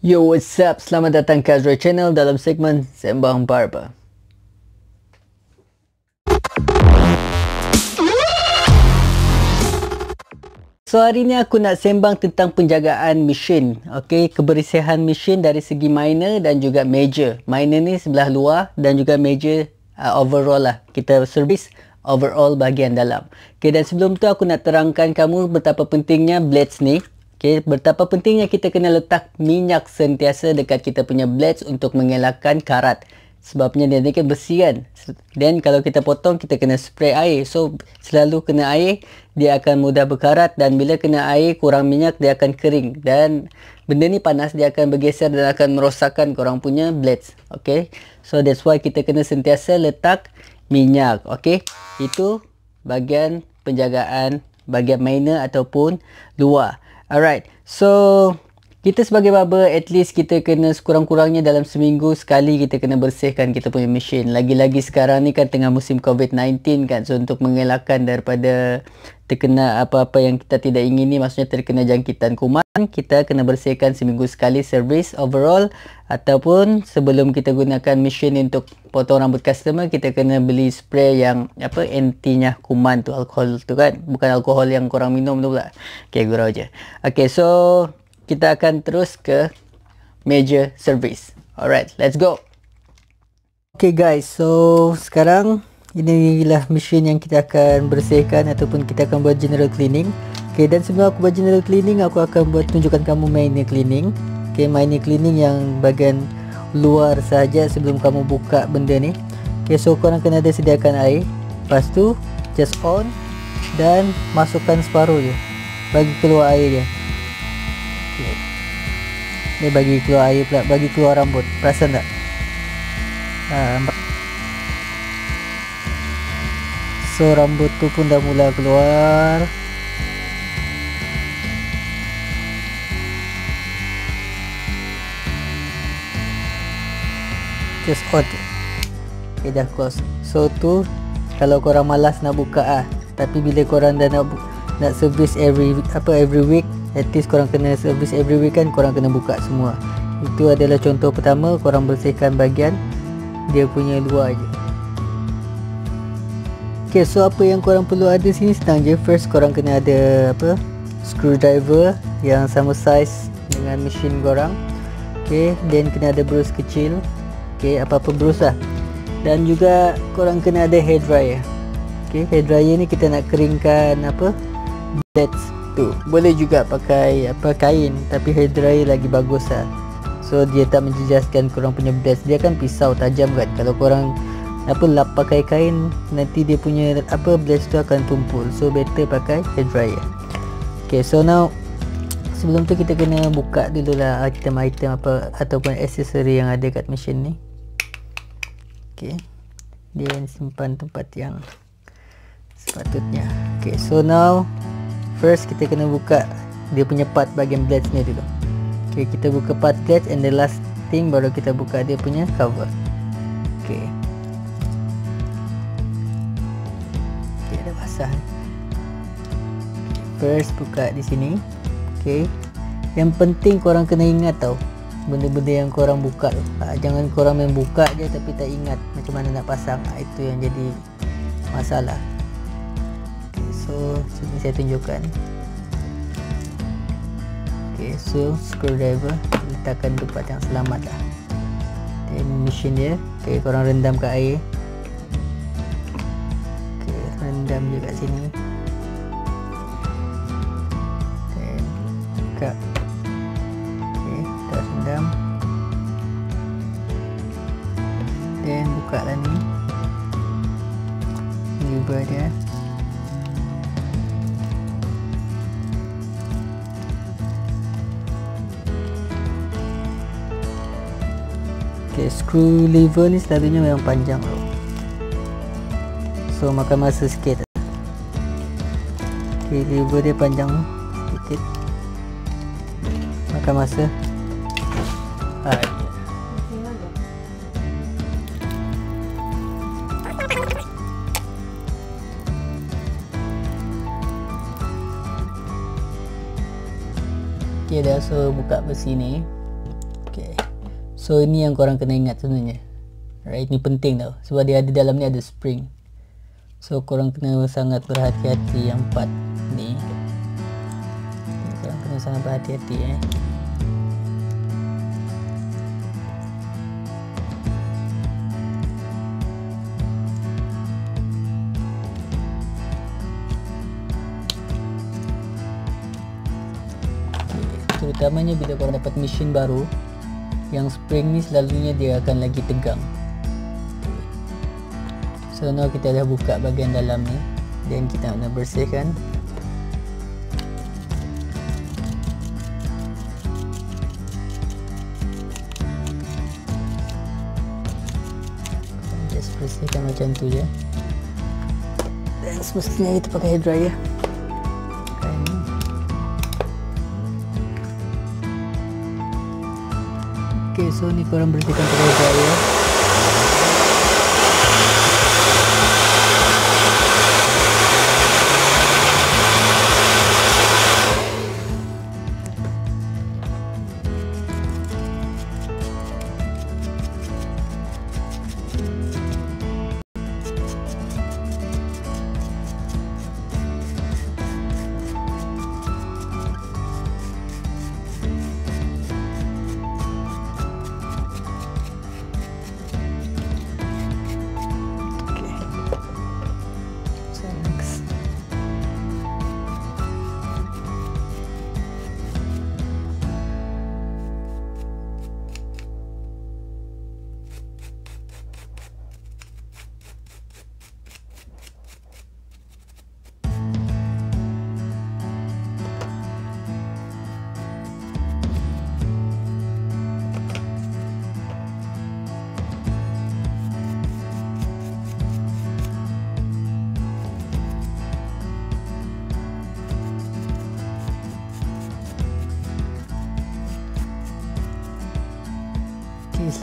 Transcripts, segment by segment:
Yo, what's up? Selamat datang ke Azroy Channel dalam segmen Sembang Barber. So, hari ni aku nak sembang tentang penjagaan mesin. Okay, kebersihan mesin dari segi minor dan juga major. Minor ni sebelah luar dan juga major overall lah. Kita servis overall bahagian dalam. Okay, dan sebelum tu aku nak terangkan kamu betapa pentingnya blades ni. Okay, betapa pentingnya kita kena letak minyak sentiasa dekat kita punya blades untuk mengelakkan karat. Sebabnya dia ni kan bersih kan. Dan kalau kita potong, kita kena spray air. So, selalu kena air, dia akan mudah berkarat. Dan bila kena air, kurang minyak, dia akan kering. Dan benda ni panas, dia akan bergeser dan akan merosakkan korang punya blades. Okay. So, that's why kita kena sentiasa letak minyak. Okay. Itu bahagian penjagaan, bahagian minor ataupun luar. Alright. So, kita sebagai barber, at least kita kena sekurang-kurangnya dalam seminggu sekali kita kena bersihkan kita punya mesin. Lagi-lagi sekarang ni kan tengah musim COVID-19 kan. So, untuk mengelakkan daripada terkena apa-apa yang kita tidak ingini, maksudnya terkena jangkitan kuman, kita kena bersihkan seminggu sekali servis overall. Ataupun sebelum kita gunakan mesin untuk potong rambut customer, kita kena beli spray yang antinya kuman tu, alkohol tu kan. Bukan alkohol yang korang minum tu pula. Okay, gurau je. Okay, so kita akan terus ke major service. Alright, let's go. Okay guys, so sekarang inilah mesin yang kita akan bersihkan ataupun kita akan buat general cleaning. Okay, dan sebelum aku buat general cleaning, aku akan buat tunjukkan kamu minor cleaning. Okay, minor cleaning yang bahagian luar sahaja sebelum kamu buka benda ni. Okay, so korang kena ada sediakan air. Lepas tu just on dan masukkan separuh je. Bagi keluar air je. Okay. Ni bagi keluar air pula, bagi keluar rambut. Perasan tak? So rambut tu pun dah mula keluar. Just on. Okay, dah close. So tu kalau korang malas nak buka tapi bila korang dah nak service every week, at least korang kena service every week kan, korang kena buka semua. Itu adalah contoh pertama, korang bersihkan bahagian dia punya luar je. Okay, so apa yang korang perlu ada sini senang je. First, korang kena ada screwdriver yang sama size dengan mesin korang. Okay, then kena ada brush kecil. Okay, apa-apa brush lah. Dan juga korang kena ada hair dryer. Okay, hair dryer ni kita nak keringkan blades tu. Boleh juga pakai kain, tapi hair dryer lagi bagus lah. So dia tak menjejaskan korang punya blades. Dia kan pisau tajam kan. Kalau korang lap pakai kain, nanti dia punya blades tu akan tumpul. So better pakai hair dryer. Okay, so now sebelum tu kita kena buka dulu lah item-item ataupun aksesori yang ada kat mesin ni. Okay, dia simpan tempat yang sepatutnya. Okay, so now first kita kena buka dia punya part bahagian blades ni dulu. Okay, kita buka part blades and the last thing baru kita buka dia punya cover. Okay. Okay, dah basah. First buka di sini. Okay. Yang penting korang kena ingat tau, benda-benda yang korang buka tu. Jangan korang main buka je tapi tak ingat macam mana nak pasang. Itu yang jadi masalah. Okay, so sini saya tunjukkan. Okay, so screwdriver letakkan tempat yang selamat lah. Dan mesin dia, okay, korang rendam kat air. Okay, rendam je kat sini. Dan buka. Okay, kita rendam. Dan buka lah ni lever dia. Okay, screw lever ni selalunya memang panjang tau. So makan masa sikit. Okay, lever dia panjang sedikit, makan masa. Okay, dah. So buka besi ni. So ini yang korang kena ingat sebenarnya. Right, ini penting tau, sebab dia ada dalam ni ada spring. So korang kena sangat berhati-hati yang part ni. Korang kena sangat berhati-hati Terutamanya bila korang dapat mesin baru, yang spring ni selalunya dia akan lagi tegang. So now kita dah buka bahagian dalam ni, dan kita nak bersihkan. Just bersihkan macam tu je. Dan semestinya kita pakai hair dryer. Okay, so ni korang bersihkan pakai hair dryer.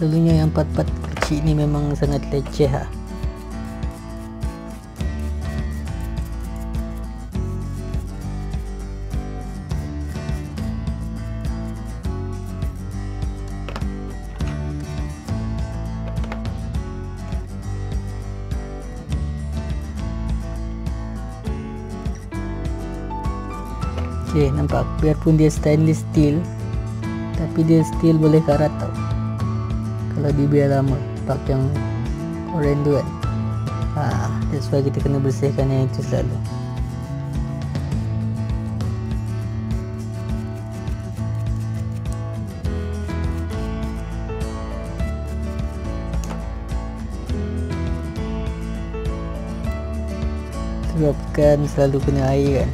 Selalunya yang part-part kecil ni memang sangat leceh lah. Okay, nampak biarpun dia stainless steel, tapi dia still boleh karat tau kalau dibiar lama. Nampak yang orange tu kan. That's why kita kena bersihkan yang itu selalu. Sebabkan selalu kena air kan.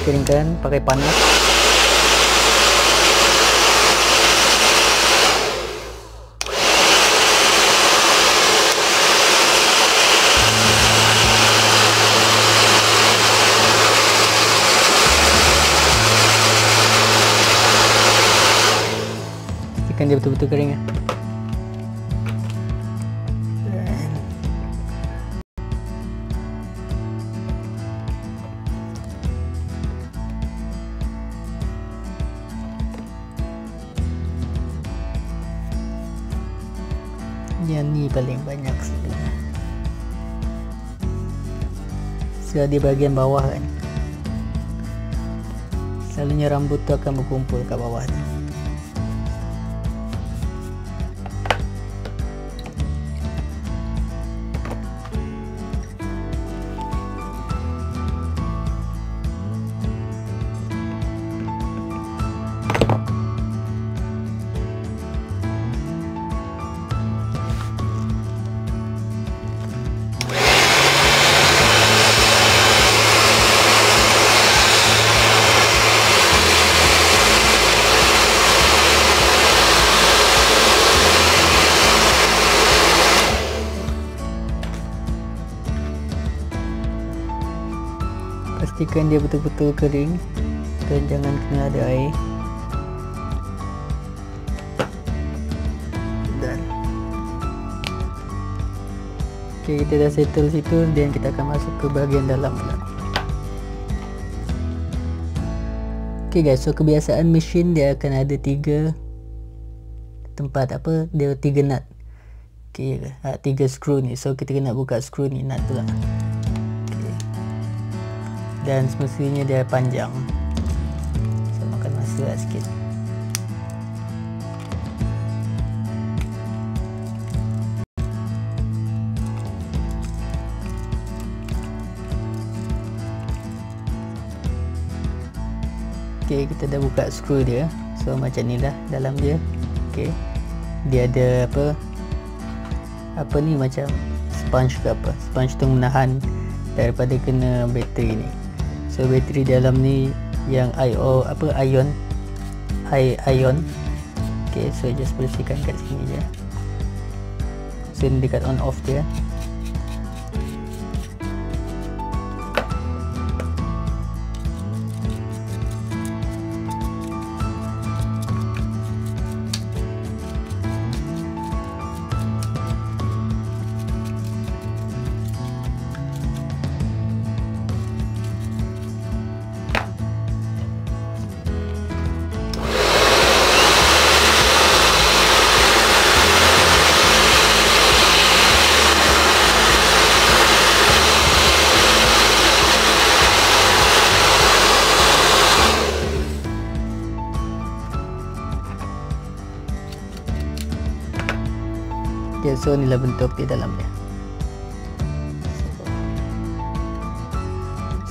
Keringkan pakai panas. Pastikan dia betul-betul kering ya. Yang ni paling banyak sebenarnya. So di bahagian bawah kan, selalunya rambut tu akan berkumpul kat bawah tu. Pastikan dia betul-betul kering dan jangan kena ada air. Okay, kita dah settle situ, dan kita akan masuk ke bahagian dalam pula. Okay guys, so kebiasaan mesin dia akan ada 3 tempat apa, dia 3 nut. Okay, 3 skru ni. So kita kena buka skru ni, nut pula. Okay. Dan semestinya dia panjang. So makan masa lah sikit. Okay, kita dah buka skru dia. So macam ni lah dalam dia. Okay, dia ada apa ni, macam sponge ke apa. Sponge tu menahan daripada kena bateri ni. So bateri dalam ni yang ion. Okay, so just bersihkan kat sini je. So ni dekat on off dia. Okay, so inilah bentuk di dalamnya.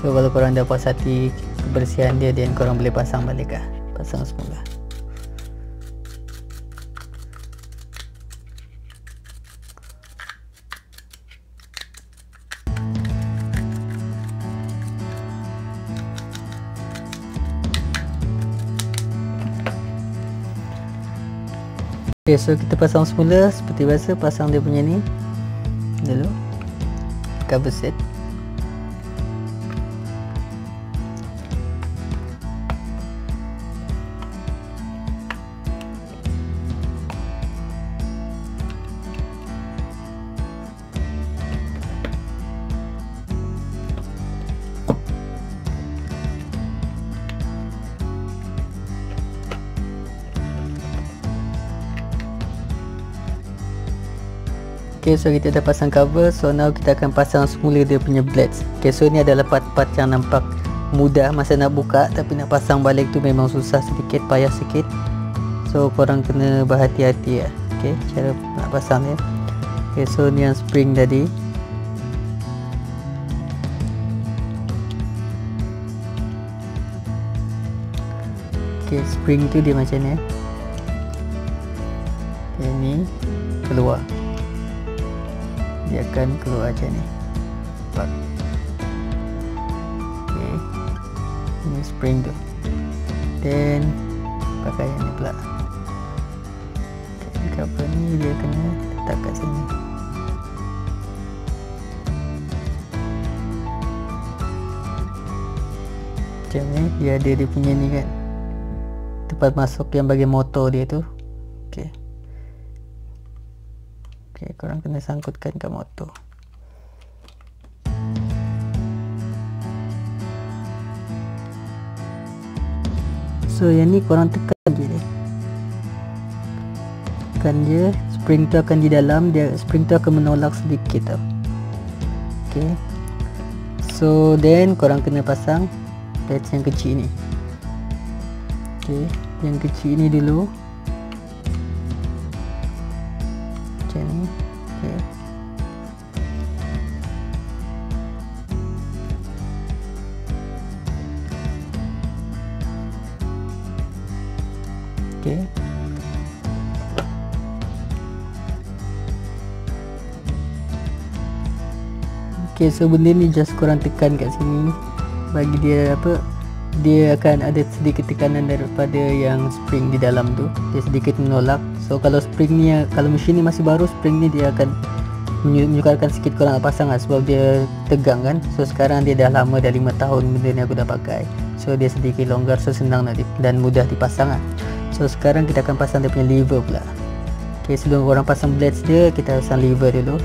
So kalau korang dah puas hati kebersihan dia, dan korang boleh pasang balik lah. Pasang semula. Okay, so kita pasang semula seperti biasa. Pasang dia punya ni dulu, cover set. Okay, so kita dah pasang cover. So now kita akan pasang semula dia punya blades. Okay, so ni adalah part-part yang nampak mudah masa nak buka, tapi nak pasang balik tu memang susah sedikit, payah sikit. So korang kena berhati-hati lah. Okay, cara nak pasang dia. Okay, so ni yang spring tadi. Okay, spring tu dia macam ni. Okay, ni keluar. Dia akan keluar macam ni. Nampak? Okay, ini spring tu. Then pakai yang ni pula. Okay, cover ni dia kena letak kat sini. Macam ni, dia ada dia punya ni kan, tempat masuk yang bagi motor dia tu. Okay. Okay, korang kena sangkutkan ke motor. So yang ni korang tekan je dia. Tekan je, spring tu akan di dalam, dia spring tu akan menolak sedikit tau. Okay, so then korang kena pasang pads yang kecil ni. Okay, yang kecil ni dulu. Macam ni. Okay. Okay. Okay, so benda ni just korang tekan kat sini, bagi dia apa, dia akan ada sedikit tekanan daripada yang spring di dalam tu, dia sedikit menolak. So kalau spring ni, kalau mesin ni masih baru, spring ni dia akan menyukarkan sikit korang nak pasang lah, sebab dia tegang kan. So sekarang dia dah lama, dah 5 tahun benda ni aku dah pakai, so dia sedikit longgar, so senang nak dan mudah dipasang lah. So sekarang kita akan pasang dia punya lever pula. Okay, sebelum korang pasang blades dia, kita pasang lever dulu.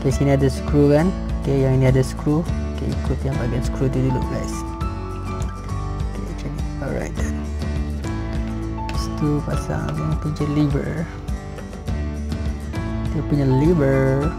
Okay, sini ada skru kan. Okay, yang ini ada skru. Okay, ikut yang bahagian skru tu dulu guys. Okay, macam ni. Alright done. Lepas tu pasang yang punya lever. Dia punya lever.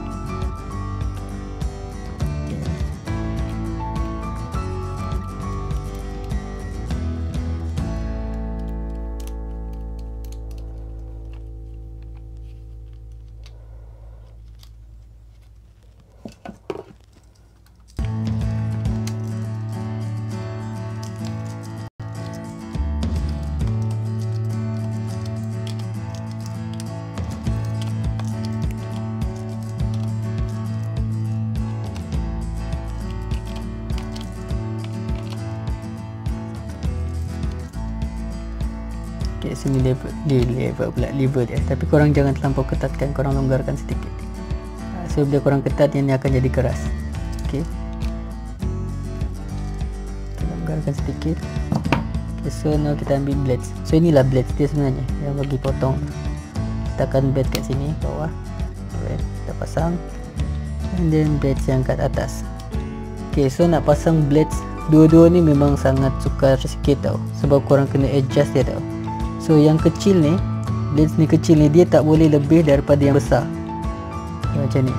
Okay, sini lever dia, tapi korang jangan terlampau ketatkan, korang longgarkan sedikit. So bila korang ketat, ini akan jadi keras. Okay, longgarkan sedikit. Okay, so now kita ambil blades. So inilah blades dia sebenarnya yang bagi potong. Letakkan blade kat sini bawah. Alright, kita pasang, and then blades yang kat atas. Okay, so nak pasang blades dua-dua ni memang sangat sukar sikit tau, sebab korang kena adjust dia tau. So yang kecil ni, blades ni kecil ni, dia tak boleh lebih daripada yang besar. Macam ni.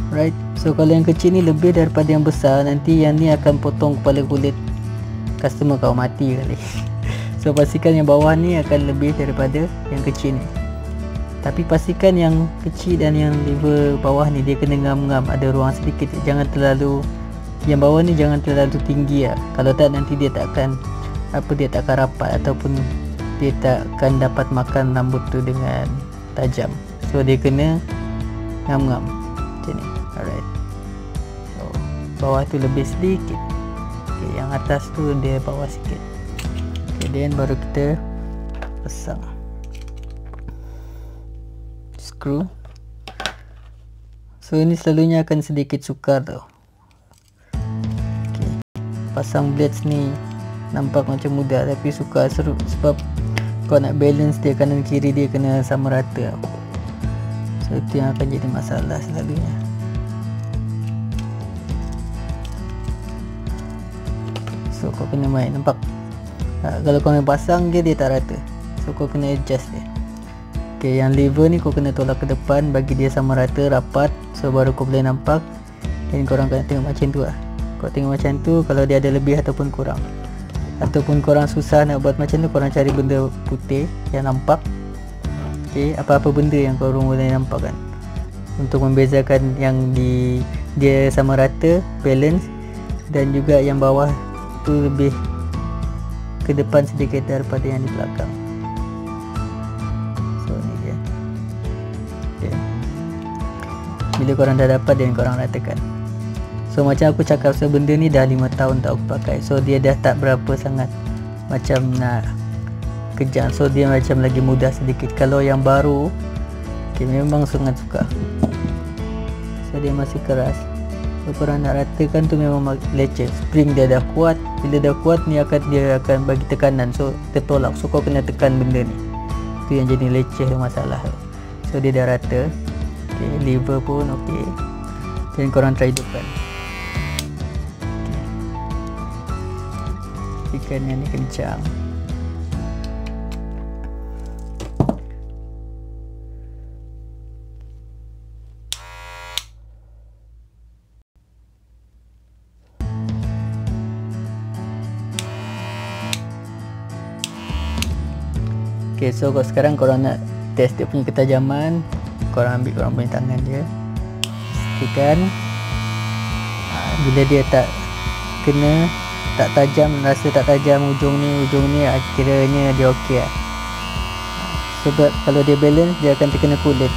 Right. So kalau yang kecil ni lebih daripada yang besar, nanti yang ni akan potong kepala kulit customer kau, mati kali. So pastikan yang bawah ni akan lebih daripada yang kecil ni. Tapi pastikan yang kecil dan yang lever bawah ni dia kena ngam-ngam, ada ruang sedikit. Jangan terlalu, yang bawah ni jangan terlalu tinggi lah. Kalau tak nanti dia tak akan rapat, ataupun dia tak akan dapat makan rambut tu dengan tajam. So dia kena ngam-ngam macam ni. Alright. So bawah tu lebih sedikit. Okay, yang atas tu dia bawah sikit. Okay, then baru kita pasang skru. So ini selalunya akan sedikit sukar tau. Okay, pasang blades ni nampak macam mudah tapi sukar, seru, sebab kau nak balance dia kanan kiri, dia kena sama rata. So itu yang akan jadi masalah selalunya. So kau kena main, nampak? Kalau kau main pasang dia tak rata. So kau kena adjust dia. Okay, yang lever ni kau kena tolak ke depan bagi dia sama rata, rapat. So baru kau boleh nampak. Dan korang kena tengok macam tu lah. Kau tengok macam tu kalau dia ada lebih ataupun kurang. Ataupun korang susah nak buat macam tu, korang cari benda putih yang nampak. Okay, apa-apa benda yang korang boleh nampak kan, untuk membezakan yang dia sama rata, balance, dan juga yang bawah tu lebih ke depan sedikit daripada yang di belakang. So ni dia. Okay. Bila korang dah dapat, dan korang ratakan. So macam aku cakap, so benda ni dah 5 tahun tak aku pakai. So dia dah tak berapa sangat macam nak kejam. So dia macam lagi mudah sedikit. Kalau yang baru, okay, memang sangat sukar. So dia masih keras. So korang nak ratakan tu memang leceh. Spring dia dah kuat. Bila dah kuat ni dia akan bagi tekanan. So tertolak. So kau kena tekan benda ni. Tu yang jadi leceh masalah. So dia dah rata. Okay, lever pun okay. Dan korang try hidupkan. Ikan yang ni kencang. Okay, so sekarang korang nak test dia punya ketajaman. Korang ambil korang punya tangan je, pastikan bila dia tak kena, tak tajam, rasa tak tajam ujung ni, kiranya dia okey lah. Sebab kalau dia balance, dia akan terkena kulit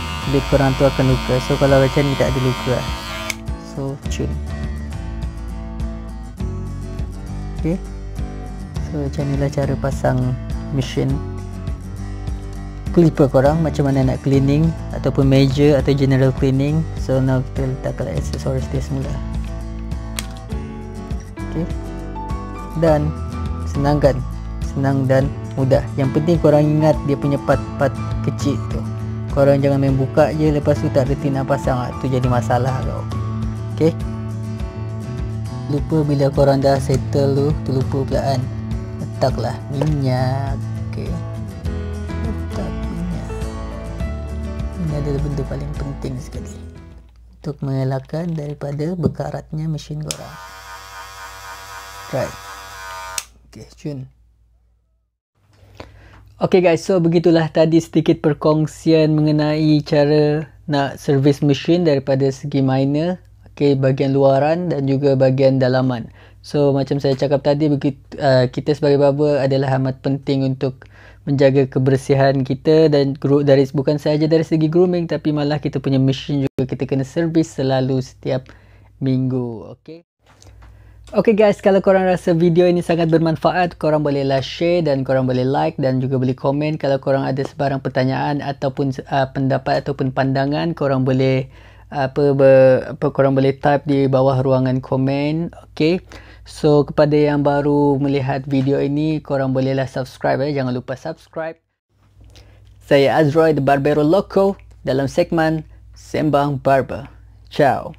korang tu akan luka. So kalau macam ni tak ada luka lah. So cun. Okay, so macam ni lah cara pasang mesin clipper korang, macam mana nak cleaning ataupun major atau general cleaning. So now kita letakkan aksesoris dia semula. Okay, dan senang kan, senang dan mudah. Yang penting korang ingat dia punya part-part kecil tu, Korang jangan main buka je lepas tu tak reti nak pasang, tu jadi masalah kau. Okay, lupa bila korang dah settle tu lupa pelaan letaklah minyak. Okay, letak minyak. Ini adalah benda paling penting sekali untuk mengelakkan daripada berkaratnya mesin korang. Right. Okay, cun. Okay guys, so begitulah tadi sedikit perkongsian mengenai cara nak servis mesin daripada segi minor, okay, bahagian luaran dan juga bahagian dalaman. So macam saya cakap tadi, kita sebagai barber adalah amat penting untuk menjaga kebersihan kita, dan bukan sahaja dari segi grooming, tapi malah kita punya mesin juga kita kena servis selalu setiap minggu. Okay guys, kalau korang rasa video ini sangat bermanfaat, korang bolehlah share dan korang boleh like dan juga boleh komen. Kalau korang ada sebarang pertanyaan ataupun pendapat ataupun pandangan, korang boleh korang boleh type di bawah ruangan komen. Okay, so kepada yang baru melihat video ini, korang bolehlah subscribe, jangan lupa subscribe. Saya Azroy the Barbero Loco dalam segmen Sembang Barber. Ciao.